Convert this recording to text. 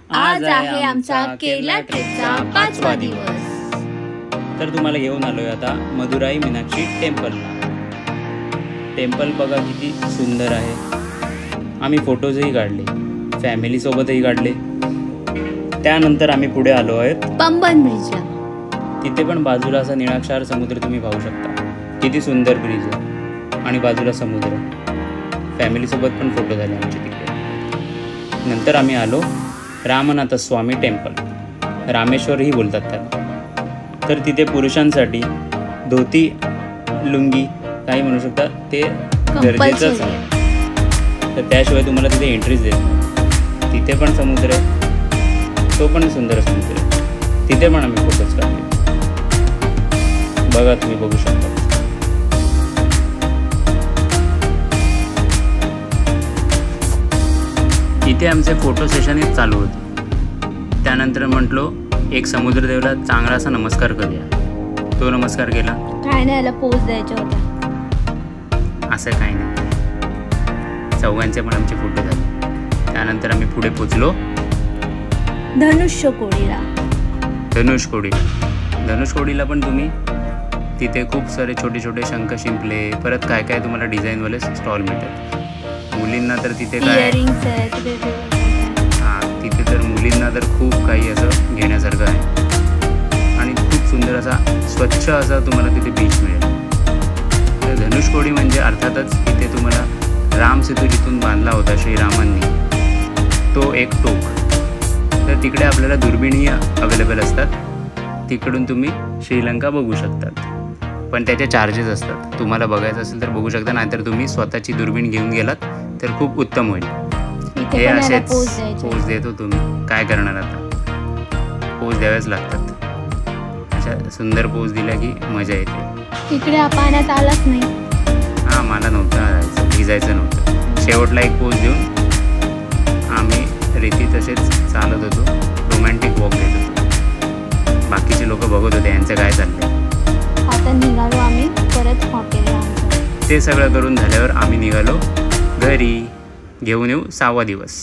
आज आहे आमचा केरला ट्रिपचा 5वा दिवस। तर तुम्हाला घेऊन आलोय आता मदुराई मीनाक्षी टेम्पलला। टेम्पल बघा किती सुंदर आहे। आम्ही फोटोजही काढले, फॅमिली सोबतही काढले। त्यानंतर आम्ही पुढे आलो आहोत पंबन ब्रिजला। तिथे पण बाजूला असा निळाक्षार समुद्र तुम्ही पाहू शकता। किती सुंदर ब्रिज आहे आणि बाजूला समुद्र। फॅमिली सोबत पण फोटो झाले आमचे तिकडे। नंतर आम्ही आलो रामनाथ स्वामी टेम्पल, रामेश्वरही बोलतात त्याला। तर तिथे पुरुषांसाठी धोती लुंगी काही म्हणू शकता ते गरजेचंच आहे। तर त्याशिवाय तुम्हाला तिथे एंट्रीच देत नाही। तिथे पण समुद्र आहे, तो पण सुंदर समुद्र आहे। तिथे पण आम्ही फोटोज काढले, बघा तुम्ही बघू शकता। इथे आमचे फोटो सेशनच चालू होते। त्यानंतर म्हटलो एक समुद्रदेवला चांगला असा नमस्कार करूया। तो नमस्कार केला। काय नाही, याला पोज द्यायचा होता। असं काही नाही, चौघांचे पण आमचे फोटो झाले। त्यानंतर आम्ही पुढे पोचलो धनुष्यकोडीला। धनुष्यकोडीला पण तुम्ही तिथे खूप सारे छोटे छोटे शंख शिंपले, परत काय काय तुम्हाला डिझाईनवाले स्टॉल मिळतात। मुलींना तर तिथे काय तिथे तर मुलींना तर खूप काही असं घेण्यासारखं आहे आणि खूप सुंदर असा स्वच्छ असा तुम्हाला तिथे बीच मिळेल। तर धनुष्यकोडी म्हणजे अर्थातच तिथे तुम्हाला राम सेतू जिथून बांधला होता श्रीरामांनी, तो एक टोक। तर तिकडे आपल्याला दुर्बिणी अवेलेबल असतात, तिकडून तुम्ही श्रीलंका बघू शकतात। पण त्याचे चार्जेस असतात। तुम्हाला बघायचं असेल तर बघू शकता, नाहीतर तुम्ही स्वतःची दुर्बीण घेऊन गेलात तर खूप उत्तम होईल। हे असेच पोज देतो तुम्ही, काय करणार आता, पोज द्यावेच लागतात। अशा सुंदर पोज दिला की मजा येते। इकडे पाण्यात आलाच नाही। हां, मला नव्हतं भिजायचं नव्हतं। शेवटला एक पोज देऊन आम्ही रेती तसेच चालत होतो, रोमॅन्टिक वॉक देत होतो। बाकीचे लोक बघत होते यांचं काय चाललंय। आता निघालो आम्ही परत हॉटेलला। ते सगळं करून झाल्यावर आम्ही निघालो घरी। घेऊन येऊ 6वा दिवस।